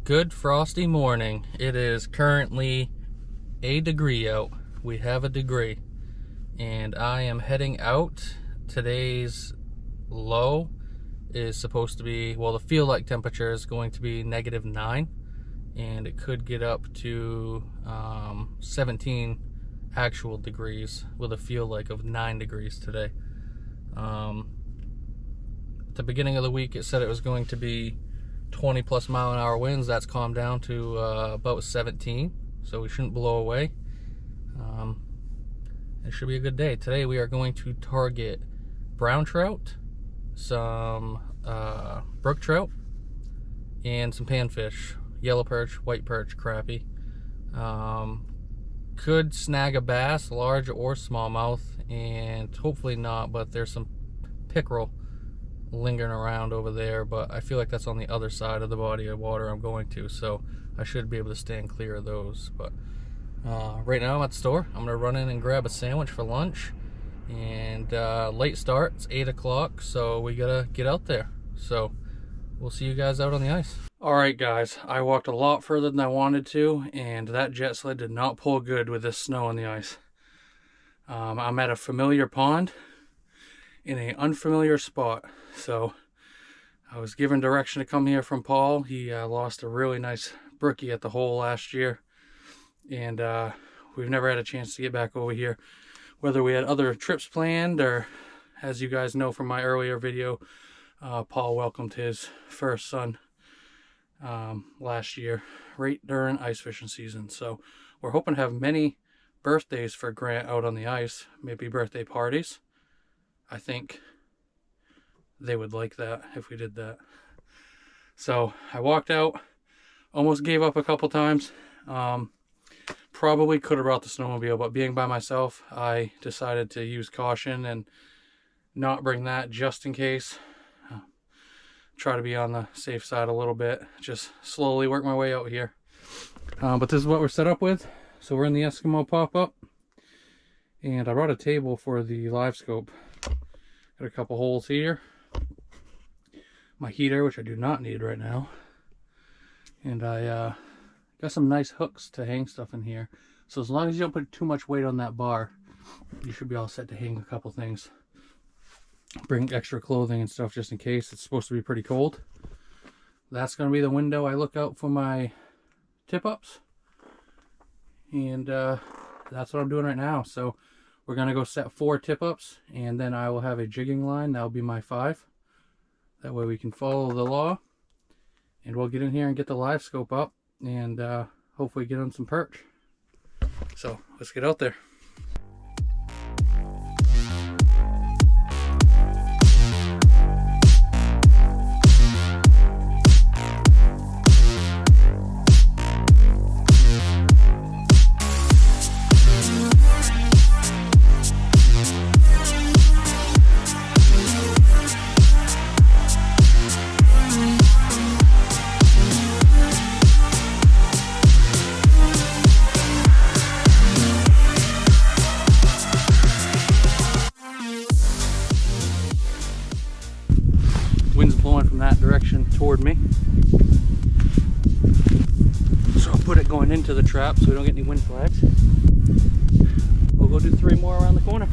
Good frosty morning. It is currently a degree out. We have a degree. And I am heading out. Today's low is supposed to be, well, the feel like temperature is going to be -9. And it could get up to 17 actual degrees with a feel like of 9 degrees today. At the beginning of the week it said it was going to be 20+ mile-an-hour winds. That's calmed down to about 17, so we shouldn't blow away. It should be a good day. Today we are going to target brown trout, some brook trout, and some panfish, yellow perch, white perch, crappie. Could snag a bass, large or smallmouth, and hopefully not, but there's some pickerel lingering around over there, but I feel like that's on the other side of the body of water I'm going to, so I should be able to stand clear of those. But right now I'm at the store. I'm gonna run in and grab a sandwich for lunch, and late start. It's 8 o'clock, so we gotta get out there. So we'll see you guys out on the ice. All right, guys, I walked a lot further than I wanted to, and that jet sled did not pull good with this snow on the ice. I'm at a familiar pond in an unfamiliar spot. So I was given direction to come here from Paul. He lost a really nice brookie at the hole last year, and we've never had a chance to get back over here, whether we had other trips planned or, as you guys know from my earlier video, Paul welcomed his first son last year right during ice fishing season. So we're hoping to have many birthdays for Grant out on the ice, maybe birthday parties. I think they would like that if we did that. So I walked out, almost gave up a couple times. Probably could have brought the snowmobile, but being by myself, I decided to use caution and not bring that just in case. Try to be on the safe side a little bit. Just slowly work my way out here. But this is what we're set up with. So we're in the Eskimo pop-up. And I brought a table for the live scope. Got a couple holes here. My heater, which I do not need right now. And I got some nice hooks to hang stuff in here. So as long as you don't put too much weight on that bar, you should be all set to hang a couple things. Bring extra clothing and stuff just in case. It's supposed to be pretty cold. That's going to be the window I look out for my tip-ups. And that's what I'm doing right now. So we're going to go set 4 tip-ups, and then I will have a jigging line. That'll be my 5. That way we can follow the law. And we'll get in here and get the live scope up, and hopefully get on some perch. So let's get out there. Wind's blowing from that direction toward me, so I'll put it going into the trap so we don't get any wind flags. We'll go do 3 more around the corner.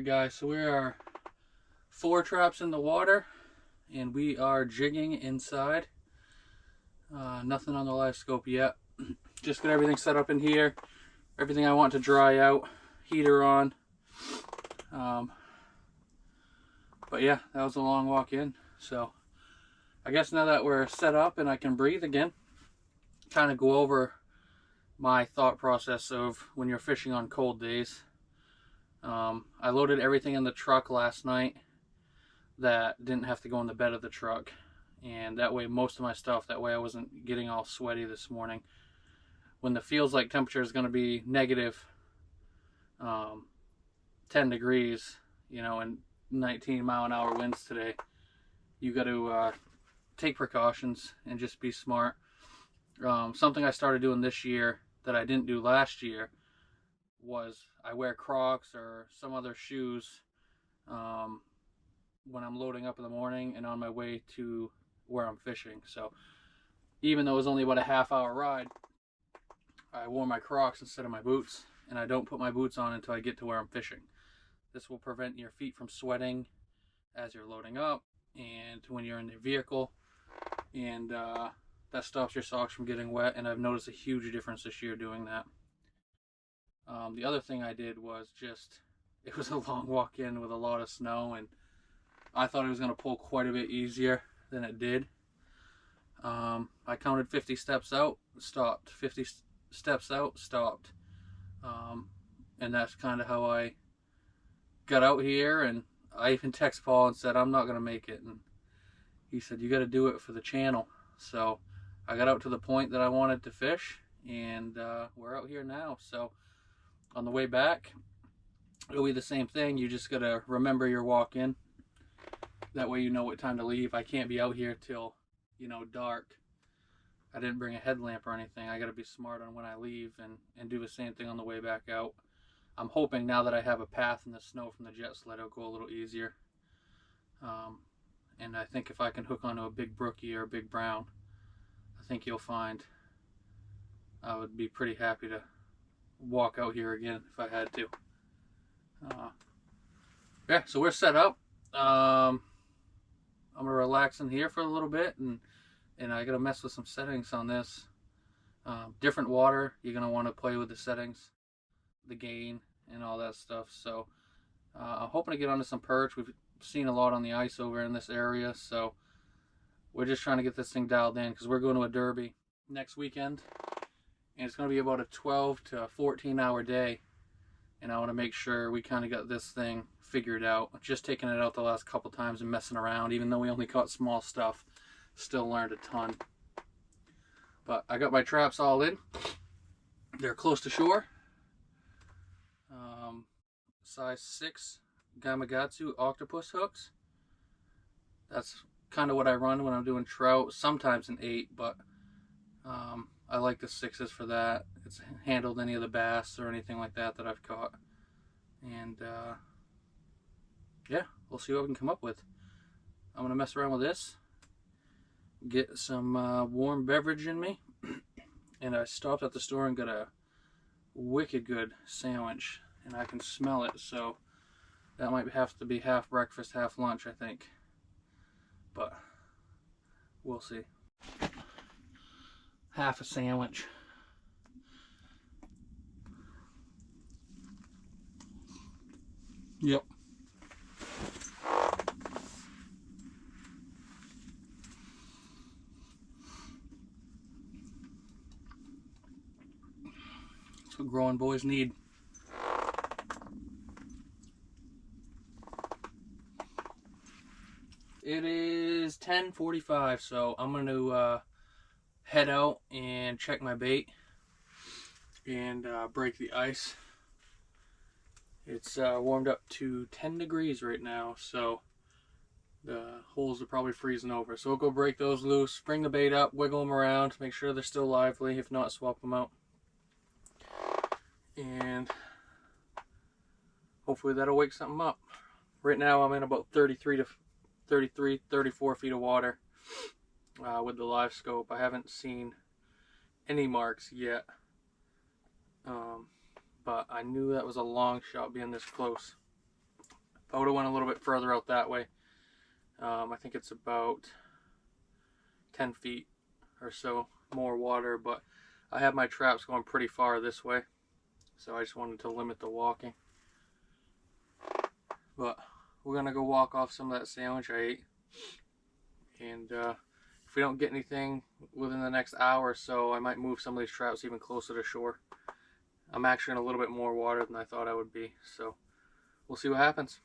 guys, so we are 4 traps in the water and we are jigging inside. Nothing on the live scope yet. Just got everything set up in here, everything I want to dry out, heater on. But yeah, that was a long walk in. So I guess now that we're set up and I can breathe again, kind of go over my thought process of when you're fishing on cold days. I loaded everything in the truck last night that didn't have to go in the bed of the truck, and that way most of my stuff, that way I wasn't getting all sweaty this morning. When the feels like temperature is going to be negative 10 degrees, you know, and 19-mile-an-hour winds today, you got to take precautions and just be smart. Something I started doing this year that I didn't do last year was I wear Crocs or some other shoes when I'm loading up in the morning and on my way to where I'm fishing. So even though it was only about a half-hour ride, I wore my Crocs instead of my boots, and I don't put my boots on until I get to where I'm fishing. This will prevent your feet from sweating as you're loading up and when you're in the vehicle, and that stops your socks from getting wet, and I've noticed a huge difference this year doing that. The other thing I did was it was a long walk in with a lot of snow, and I thought it was going to pull quite a bit easier than it did. I counted 50 steps out, stopped. 50 steps out, stopped. And that's kind of how I got out here, and I even texted Paul and said I'm not going to make it, and he said you got to do it for the channel. So I got out to the point that I wanted to fish, and we're out here now. So on the way back, it'll be the same thing. You just got to remember your walk in. That way you know what time to leave. I can't be out here till, you know, dark. I didn't bring a headlamp or anything. I got to be smart on when I leave and do the same thing on the way back out. I'm hoping now that I have a path in the snow from the jet sled, it'll go a little easier. And I think if I can hook onto a big brookie or a big brown, I think you'll find I would be pretty happy to walk out here again if I had to. Yeah, so we're set up. I'm gonna relax in here for a little bit, and I gotta mess with some settings on this. Different water, you're gonna want to play with the settings, the gain, and all that stuff. So I'm hoping to get onto some perch. We've seen a lot on the ice over in this area, so we're just trying to get this thing dialed in because we're going to a derby next weekend, and it's going to be about a 12 to 14 hour day, and I want to make sure we kind of got this thing figured out. Just taking it out the last couple times and messing around, even though we only caught small stuff, still learned a ton. But I got my traps all in. They're close to shore. Size 6 Gamakatsu octopus hooks. That's kind of what I run when I'm doing trout, sometimes an 8, but I like the 6s for that. It's handled any of the bass or anything like that that I've caught. And yeah, we'll see what we can come up with. I'm going to mess around with this, get some warm beverage in me, and I stopped at the store and got a wicked good sandwich, and I can smell it, so that might have to be half breakfast, half lunch, I think. But we'll see. Half a sandwich. Yep. That's what growing boys need. It is 10:45, so I'm going to head out and check my bait and break the ice. It's warmed up to 10 degrees right now, so the holes are probably freezing over. So we'll go break those loose, bring the bait up, wiggle them around, make sure they're still lively. If not, swap them out. And hopefully that'll wake something up. Right now I'm in about 33, 34 feet of water with the live scope. I haven't seen any marks yet, but I knew that was a long shot being this close. If I would have went a little bit further out that way, I think it's about 10 feet or so more water, but I have my traps going pretty far this way, so I just wanted to limit the walking. But we're gonna go walk off some of that sandwich I ate, and if we don't get anything within the next hour or so, I might move some of these traps even closer to shore. I'm actually in a little bit more water than I thought I would be, so we'll see what happens.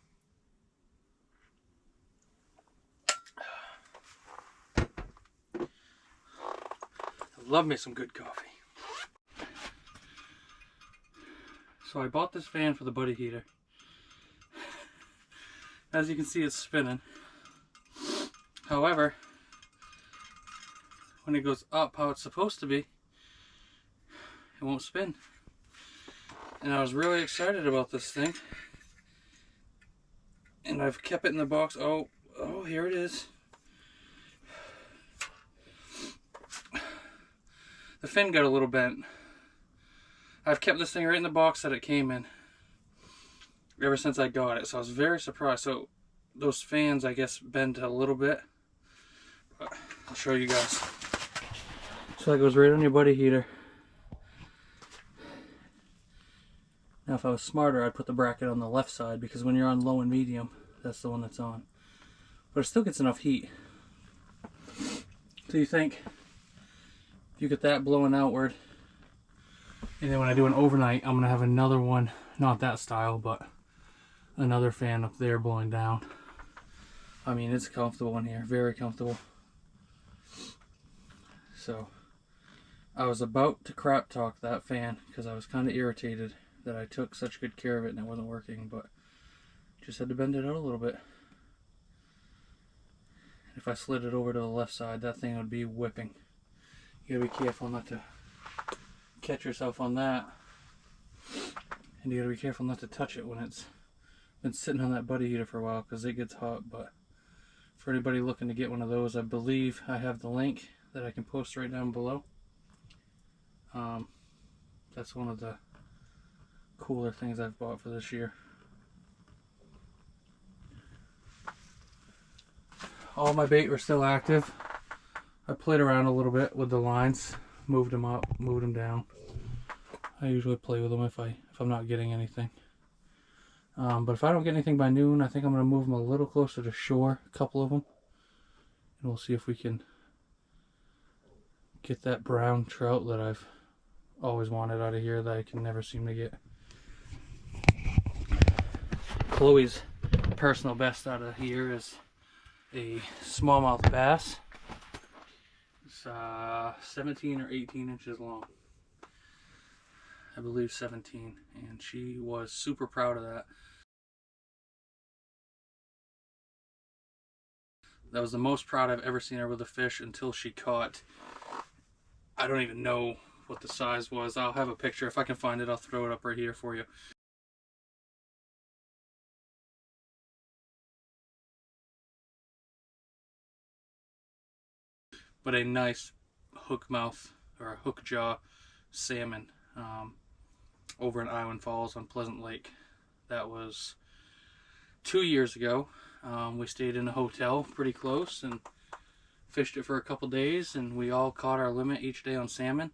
I love me some good coffee. So I bought this fan for the buddy heater. As you can see, it's spinning. However, when it goes up how it's supposed to be, it won't spin. And I was really excited about this thing. And I've kept it in the box. Oh, here it is. The fin got a little bent. I've kept this thing right in the box that it came in ever since I got it, so I was very surprised. So those fans, I guess, bend a little bit, but I'll show you guys. So that goes right on your buddy heater. Now if I was smarter, I'd put the bracket on the left side, because when you're on low and medium, that's the one that's on. But it still gets enough heat. So you think, if you get that blowing outward, and then when I do an overnight, I'm going to have another one, not that style, but another fan up there blowing down. I mean, it's comfortable in here, very comfortable. So I was about to crap talk that fan because I was kind of irritated that I took such good care of it and it wasn't working, but just had to bend it out a little bit. If I slid it over to the left side, that thing would be whipping. You gotta be careful not to catch yourself on that, and you gotta be careful not to touch it when it's been sitting on that buddy heater for a while, because it gets hot. But for anybody looking to get one of those, I believe I have the link that I can post right down below. That's one of the cooler things I've bought for this year. All my bait were still active. I played around a little bit with the lines, moved them up, moved them down. I usually play with them if I'm not getting anything. But if I don't get anything by noon, I think I'm going to move them a little closer to shore, a couple of them, and we'll see if we can get that brown trout that I've always wanted out of here that I can never seem to get. Chloe's personal best out of here is a smallmouth bass. It's 17 or 18 inches long. I believe 17, and she was super proud of that. That was the most proud I've ever seen her with a fish until she caught, I don't even know what the size was. I'll have a picture. If I can find it, I'll throw it up right here for you. But a nice hook mouth or a hook jaw salmon over in Island Falls on Pleasant Lake. That was 2 years ago. We stayed in a hotel pretty close and fished it for a couple days, and we all caught our limit each day on salmon.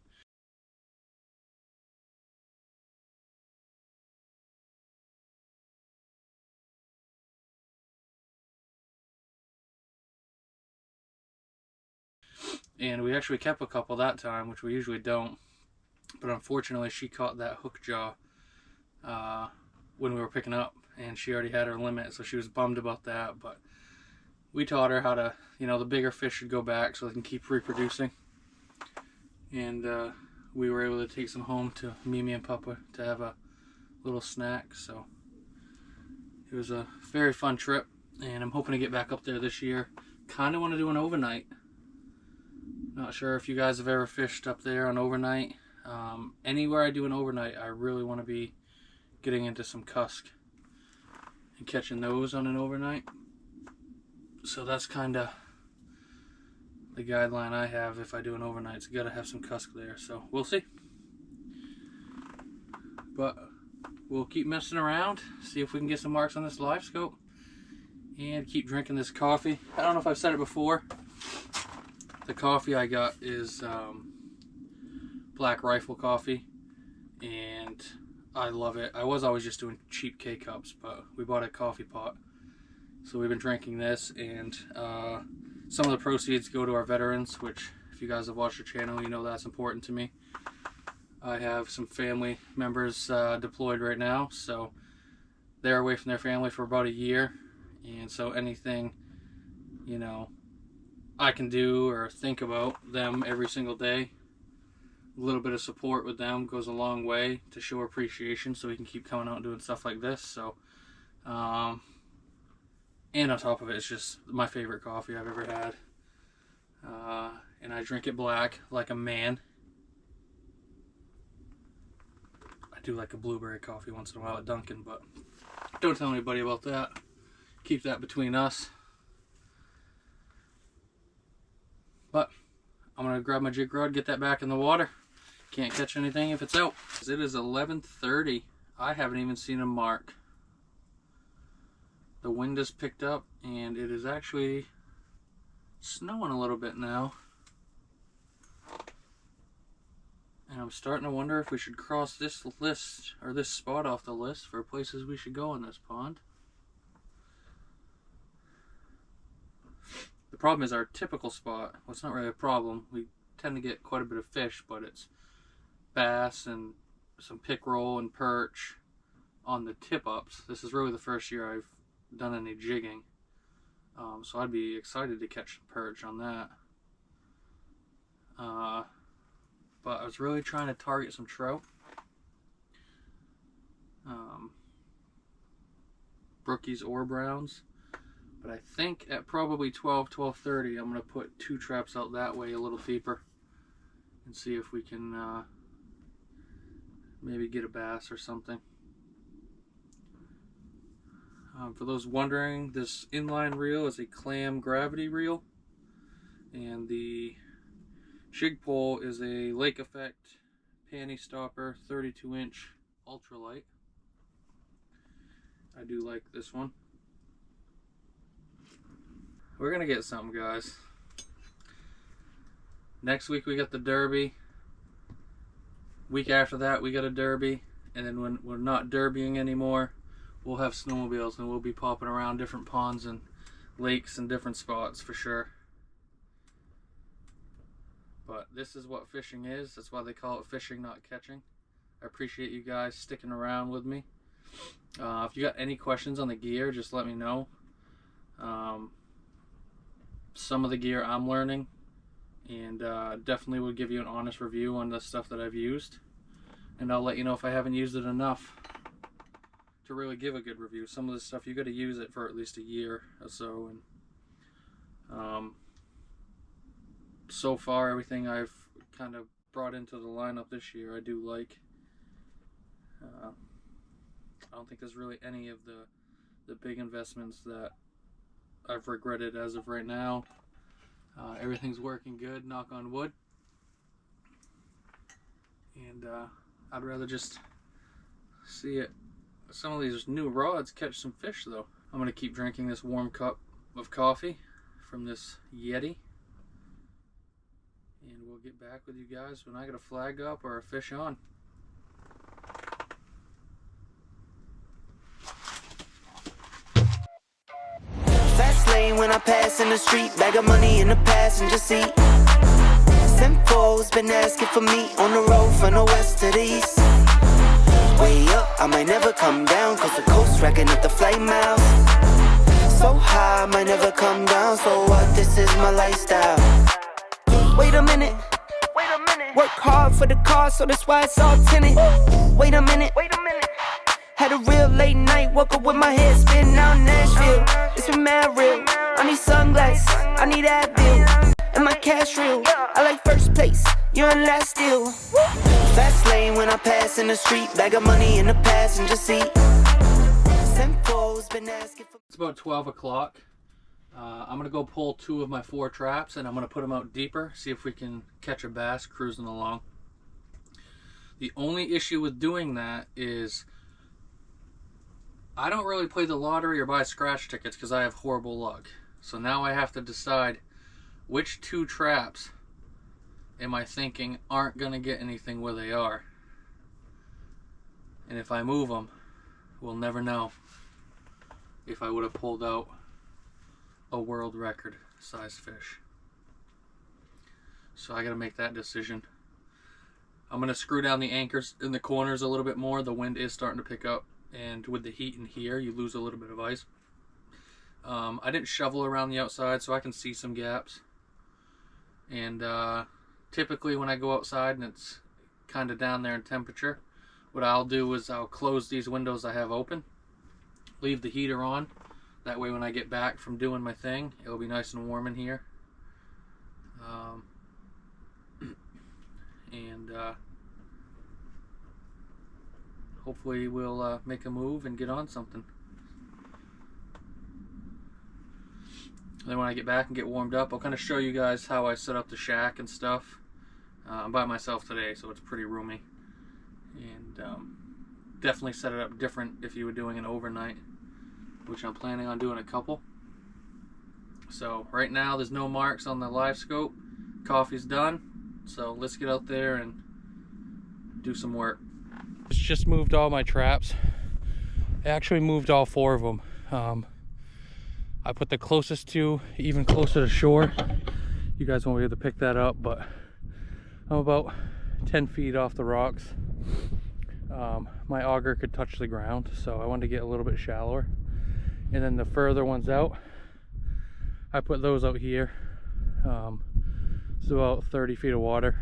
And we actually kept a couple that time, which we usually don't. But unfortunately, she caught that hook jaw when we were picking up, and she already had her limit, so she was bummed about that. But we taught her how to, the bigger fish should go back so they can keep reproducing. And we were able to take some home to Mimi and Papa to have a little snack. So it was a very fun trip, and I'm hoping to get back up there this year. Kind of want to do an overnight. Not sure if you guys have ever fished up there on overnight. Anywhere I do an overnight, I really want to be getting into some cusk and catching those on an overnight. So that's kind of the guideline I have. If I do an overnight, it's got to have some cusk there. So we'll see. But we'll keep messing around, see if we can get some marks on this live scope, and keep drinking this coffee. I don't know if I've said it before. The coffee I got is Black Rifle coffee, and I love it. I was always just doing cheap K-cups, but we bought a coffee pot. So we've been drinking this, and some of the proceeds go to our veterans, which if you guys have watched the channel, you know that's important to me. I have some family members deployed right now, so they're away from their family for about a year, and so anything, you know, I can do or think about them every single day, a little bit of support with them goes a long way to show appreciation, so we can keep coming out and doing stuff like this. So and on top of it, it's just my favorite coffee I've ever had, and I drink it black like a man. I do like a blueberry coffee once in a while at Dunkin', but don't tell anybody about that. Keep that between us. But I'm gonna grab my jig rod, get that back in the water. Can't catch anything if it's out. It is 11:30. I haven't even seen a mark. The wind has picked up, and it is actually snowing a little bit now. And I'm starting to wonder if we should cross this list, or this spot off the list for places we should go in this pond. The problem is our typical spot. Well, it's not really a problem. We tend to get quite a bit of fish, but it's bass and some pickerel and perch on the tip-ups. This is really the first year I've done any jigging, so I'd be excited to catch perch on that. But I was really trying to target some trout. Brookies or browns. But I think at probably 12:30 I'm going to put 2 traps out that way a little deeper and see if we can maybe get a bass or something. For those wondering, this inline reel is a clam gravity reel, and the jig pole is a Lake Effect panty stopper 32-inch ultralight. I do like this one. We're gonna get something, guys. Next week we got the Derby. Week after that we got a Derby, and then when we're not derbying anymore, we'll have snowmobiles and we'll be popping around different ponds and lakes and different spots for sure. But this is what fishing is. That's why they call it fishing, not catching. I appreciate you guys sticking around with me. If you got any questions on the gear, just let me know. Some of the gear I'm learning, and definitely will give you an honest review on the stuff that I've used, and I'll let you know if I haven't used it enough to really give a good review. Some of this stuff you got to use it for at least a year or so, and so far everything I've kind of brought into the lineup this year I do like. I don't think there's really any of the big investments that I've regretted as of right now. Everything's working good, knock on wood, and I'd rather just see it. Some of these new rods catch some fish though. I'm gonna keep drinking this warm cup of coffee from this Yeti, and we'll get back with you guys when I get a flag up or a fish on. Fast lane when I pass in the street, bag of money in the passenger seat. Simcoe's been asking for me on the road from the west to the east. Way up, I might never come down, cause the coast racking up the flight miles. So high, I might never come down, so what, this is my lifestyle. Wait a minute, work hard for the car, so that's why it's all tinted. Wait a minute, had a real late night, woke up with my head spinning out in Nashville. It's been mad real, I need sunglasses, I need Advil, and my cash real. I like first place, you're in last still. Fast lane when I pass in the street, bag of money in the passenger seat. Simcoe's been asking for. It's about 12 o'clock. I'm gonna go pull 2 of my 4 traps, and I'm gonna put them out deeper, see if we can catch a bass cruising along. The only issue with doing that is I don't really play the lottery or buy scratch tickets because I have horrible luck. So now I have to decide which 2 traps am I thinking aren't going to get anything where they are. And if I move them, we'll never know if I would have pulled out a world record size fish. So I got to make that decision. I'm going to screw down the anchors in the corners a little bit more. The wind is starting to pick up, and with the heat in here, you lose a little bit of ice. I didn't shovel around the outside, so I can see some gaps. And typically when I go outside and it's kind of down there in temperature, what I'll do is I'll close these windows I have open, leave the heater on. That way when I get back from doing my thing, it'll be nice and warm in here. And hopefully we'll make a move and get on something. And then when I get back and get warmed up, I'll kind of show you guys how I set up the shack and stuff. I'm by myself today, so it's pretty roomy. And definitely set it up different if you were doing an overnight, which I'm planning on doing a couple. So right now there's no marks on the live scope. Coffee's done, so let's get out there and do some work. Just moved all my traps. I actually moved all 4 of them. I put the closest 2 even closer to shore. You guys won't be able to pick that up, but I'm about 10 feet off the rocks. My auger could touch the ground, so I wanted to get a little bit shallower. And then the further ones out, I put those out here. It's about 30 feet of water.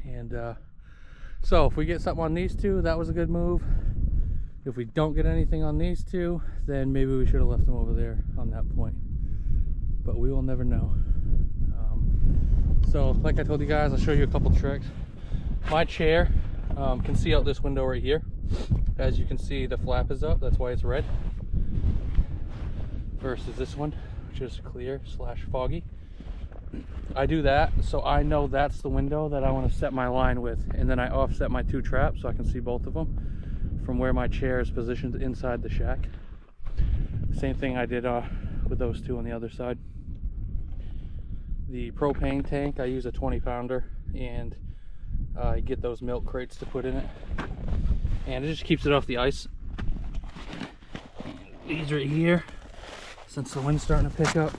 And so if we get something on these 2, that was a good move. If we don't get anything on these 2, then maybe we should have left them over there on that point. But we will never know. So like I told you guys, I'll show you a couple tricks. My chair can see out this window right here. As you can see, the flap is up, that's why it's red. Versus this one, which is clear / foggy. I do that so I know that's the window that I want to set my line with, and then I offset my 2 traps so I can see both of them from where my chair is positioned inside the shack. Same thing I did with those 2 on the other side. The propane tank, I use a 20-pounder, and I get those milk crates to put in it, and it just keeps it off the ice. These right here, since the wind's starting to pick up,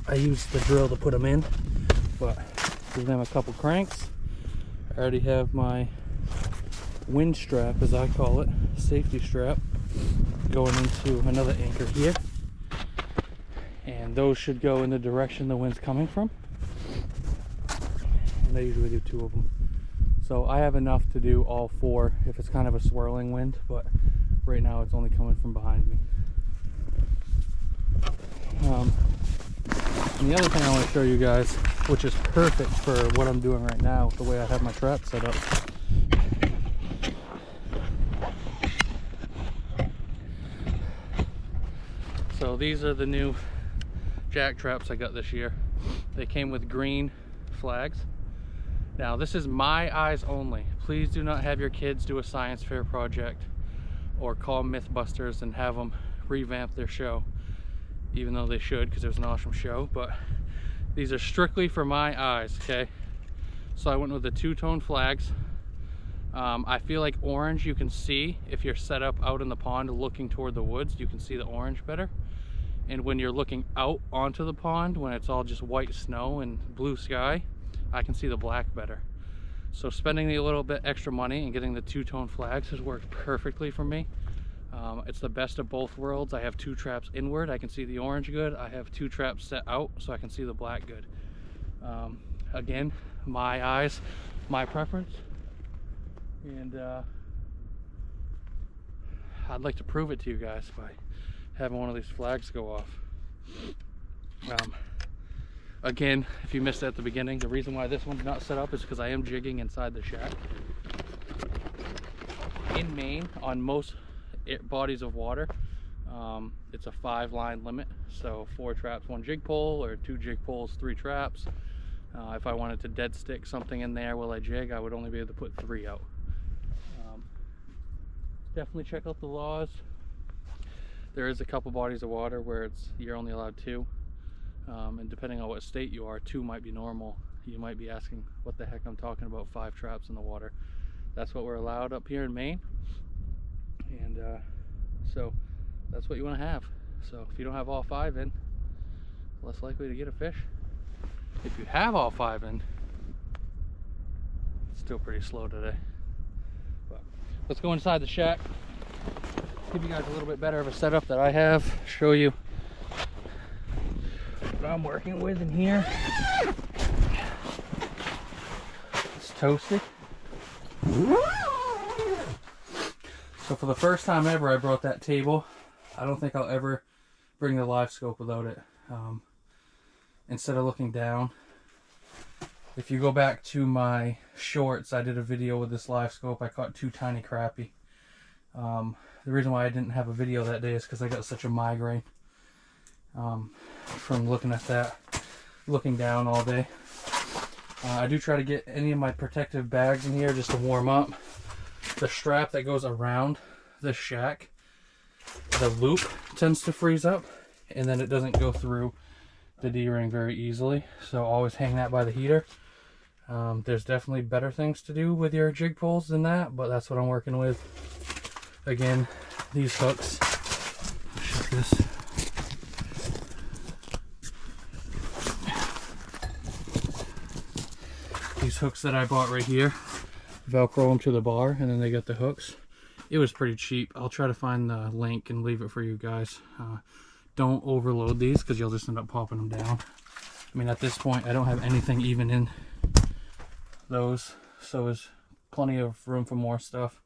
I use the drill to put them in, but give them a couple cranks. I already have my wind strap, as I call it, safety strap, going into another anchor here, and those should go in the direction the wind's coming from, and I usually do 2 of them. So I have enough to do all 4 if it's kind of a swirling wind, but right now it's only coming from behind me. And the other thing I want to show you guys, which is perfect for what I'm doing right now, the way I have my trap set up. So these are the new jack traps I got this year. They came with green flags. Now this is my eyes only. Please do not have your kids do a science fair project or call Mythbusters and have them revamp their show, even though they should, because it was an awesome show. But these are strictly for my eyes, okay? So I went with the 2-tone flags. I feel like orange you can see if you're set up out in the pond looking toward the woods. You can see the orange better. And when you're looking out onto the pond, when it's all just white snow and blue sky, I can see the black better. So spending a little bit extra money and getting the 2-tone flags has worked perfectly for me. It's the best of both worlds. I have 2 traps inward, I can see the orange good. I have 2 traps set out so I can see the black good. Again, my eyes, my preference. And I'd like to prove it to you guys by having one of these flags go off. Again, if you missed it at the beginning, the reason why this one's not set up is because I am jigging inside the shack. In Maine, on most bodies of water, it's a 5-line limit. So 4 traps, 1 jig pole, or 2 jig poles, 3 traps. If I wanted to dead stick something in there while I jig, I would only be able to put 3 out. definitely check out the laws. There is a couple bodies of water where you're only allowed 2, and depending on what state you are, 2 might be normal. You might be asking what the heck I'm talking about 5 traps in the water. That's what we're allowed up here in Maine, and so that's what you want to have. So if you don't have all 5 in, less likely to get a fish. If you have all 5 in, it's still pretty slow today. But let's go inside the shack, give you guys a little bit better of a setup that I have, show you what I'm working with in here. It's toasty. So for the first time ever, I brought that table. I don't think I'll ever bring the live scope without it. Instead of looking down, if you go back to my shorts, I did a video with this live scope. I caught 2 tiny crappie. The reason why I didn't have a video that day is because I got such a migraine from looking at that, looking down all day. I do try to get any of my protective bags in here just to warm up. The strap that goes around the shack, the loop tends to freeze up, and then it doesn't go through the D-ring very easily, so always hang that by the heater. There's definitely better things to do with your jig poles than that, but that's what I'm working with. Again, these hooks, check this. These hooks that I bought right here, Velcro them to the bar, and then they got the hooks. It was pretty cheap. I'll try to find the link and leave it for you guys. Don't overload these because you'll just end up popping them down. I mean, at this point, I don't have anything even in those, so there's plenty of room for more stuff.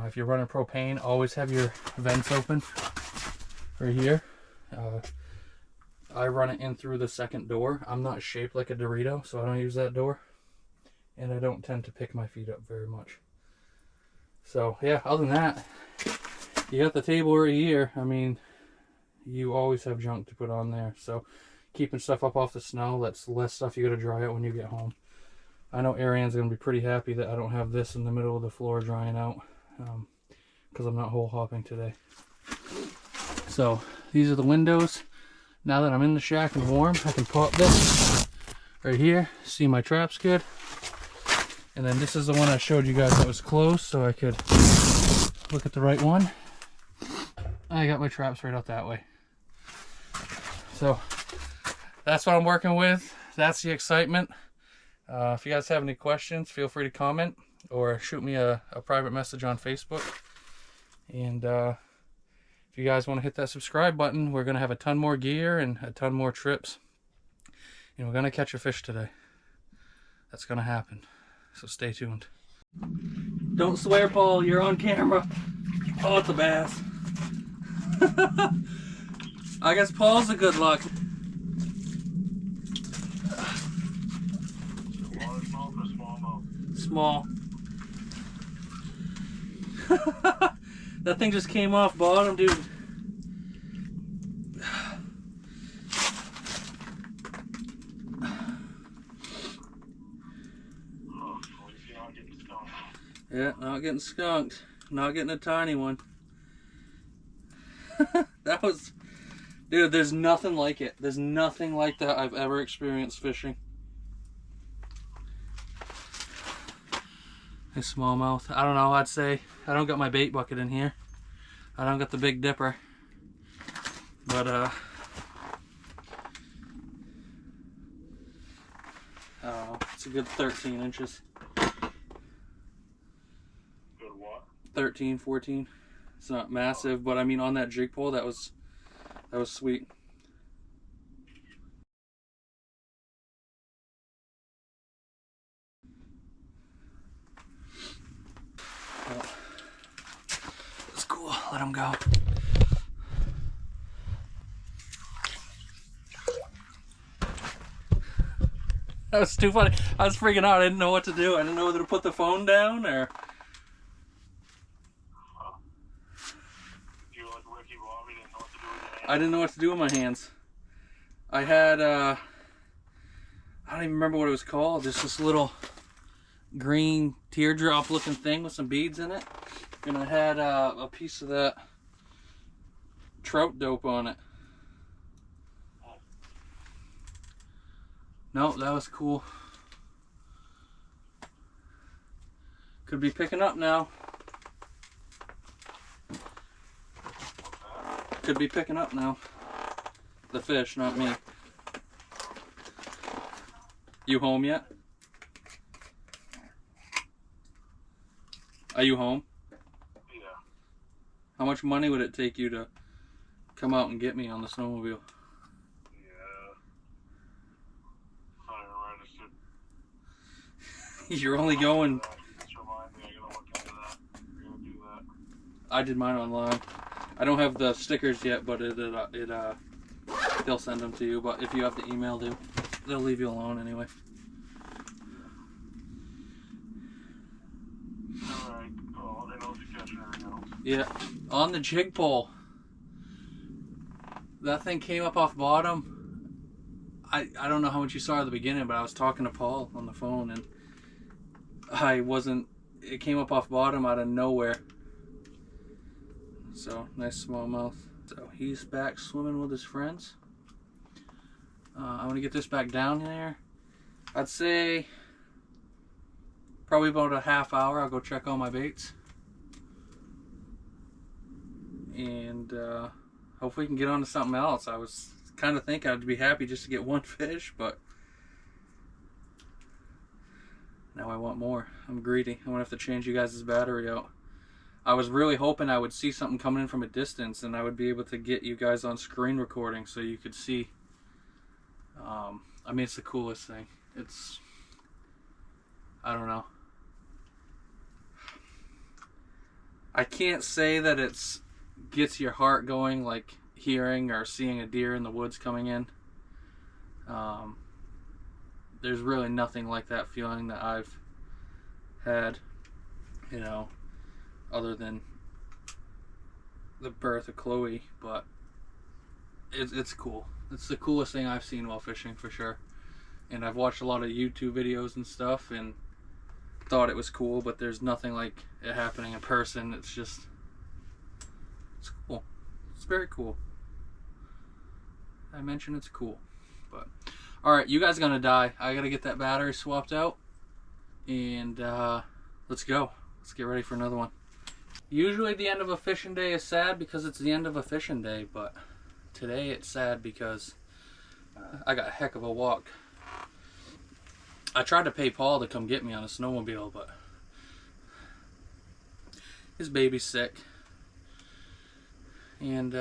If you're running propane, always have your vents open right here. I run it in through the second door. I'm not shaped like a Dorito, so I don't use that door. And I don't tend to pick my feet up very much. So yeah, other than that, you got the table right here. I mean, you always have junk to put on there. So keeping stuff up off the snow, that's less stuff you got to dry out when you get home. I know Ariane's going to be pretty happy that I don't have this in the middle of the floor drying out, because I'm not hole hopping today. So these are the windows. Now that I'm in the shack and warm, I can pop this right here, see my traps good. And then this is the one I showed you guys that was closed, so I could look at the right one. I got my traps right out that way. So that's what I'm working with. That's the excitement. If you guys have any questions, feel free to comment or shoot me a private message on Facebook. And if you guys want to hit that subscribe button, we're going to have a ton more gear and a ton more trips. And we're going to catch a fish today. That's going to happen. So stay tuned. Don't swear, Paul. You're on camera. Oh, it's a bass. I guess Paul's a good luck. Small. That thing just came off bottom, dude. Yeah, not getting skunked. Not getting a tiny one. That was... Dude, there's nothing like it. There's nothing like that I've ever experienced fishing. A smallmouth. I don't know, I'd say I don't got my bait bucket in here. I don't got the Big Dipper. But I don't know, it's a good 13 inches. Good what? 13, 14. It's not massive, but I mean on that jig pole that was sweet. It's cool. Let him go. That was too funny. I was freaking out. I didn't know what to do. I didn't know whether to put the phone down or... You like Ricky Bobby didn't know what to do with your hands? I didn't know what to do with my hands. I had, I don't even remember what it was called. Just this little green teardrop looking thing with some beads in it. And I had a piece of that trout dope on it. No, that was cool. Could be picking up now. Could be picking up now. The fish, not me. You home yet? Are you home? Yeah. How much money would it take you to come out and get me on the snowmobile? Yeah. Sorry, registered. You're only going... Just remind me, I gotta look into that. I gotta do that. I did mine online. I don't have the stickers yet, but they'll send them to you. But if you have the email, they'll leave you alone anyway. Alright, well, I know if you catch anything else. Yeah, on the jig pole. That thing came up off bottom. I don't know how much you saw at the beginning, but I was talking to Paul on the phone, and it came up off bottom out of nowhere. So, nice smallmouth. So, he's back swimming with his friends. I'm going to get this back down there. I'd say probably about a half hour. I'll go check all my baits. And hopefully we can get on to something else. I was kind of thinking I'd be happy just to get one fish, but now I want more. I'm greedy. I'm going to have to change you guys' battery out. I was really hoping I would see something coming in from a distance and I would be able to get you guys on screen recording so you could see. I mean, it's the coolest thing. I don't know. I can't say that it's gets your heart going like hearing or seeing a deer in the woods coming in. There's really nothing like that feeling that I've had, you know, other than the birth of Chloe, but it's cool. It's the coolest thing I've seen while fishing for sure. And I've watched a lot of YouTube videos and stuff and thought it was cool, but there's nothing like it happening in person. It's cool. It's very cool. I mentioned it's cool. But alright, you guys are gonna die. I gotta get that battery swapped out. And let's go. Let's get ready for another one. Usually the end of a fishing day is sad because it's the end of a fishing day, but today it's sad because I got a heck of a walk. I tried to pay Paul to come get me on a snowmobile, but his baby's sick. And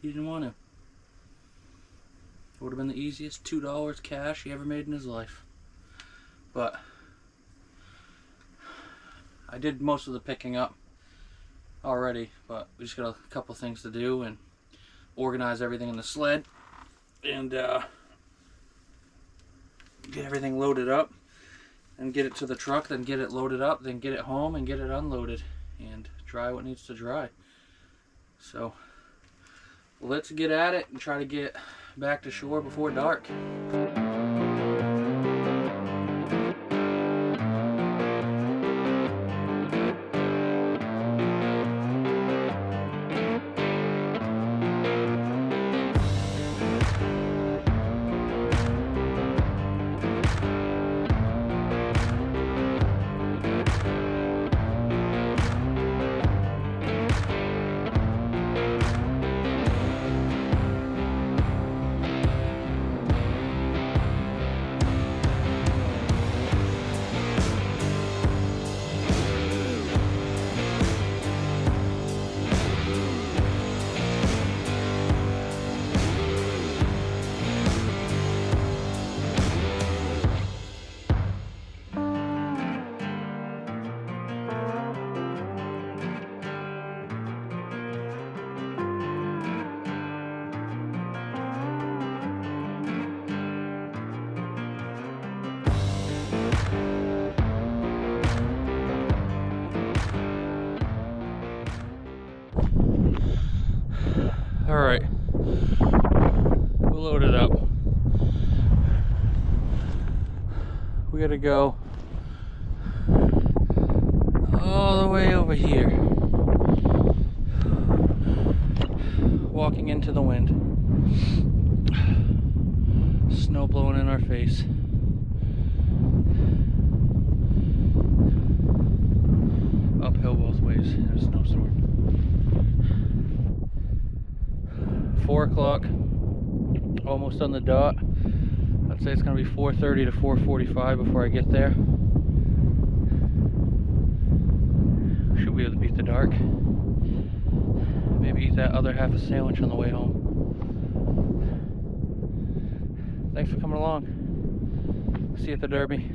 he didn't want to. It would have been the easiest $2 cash he ever made in his life. But I did most of the picking up already, but we just got a couple things to do and organize everything in the sled and get everything loaded up and get it to the truck, then get it loaded up, then get it home and get it unloaded and dry what needs to dry. So let's get at it and try to get back to shore before dark. Alright, we'll load it up. We gotta go all the way over here. Walking into the wind. Snow blowing in our face. Uphill both ways in a snowstorm. 4 o'clock, almost on the dot. I'd say it's going to be 4:30 to 4:45 before I get there. Should be able to beat the dark. Maybe eat that other half a sandwich on the way home. Thanks for coming along. See you at the Derby.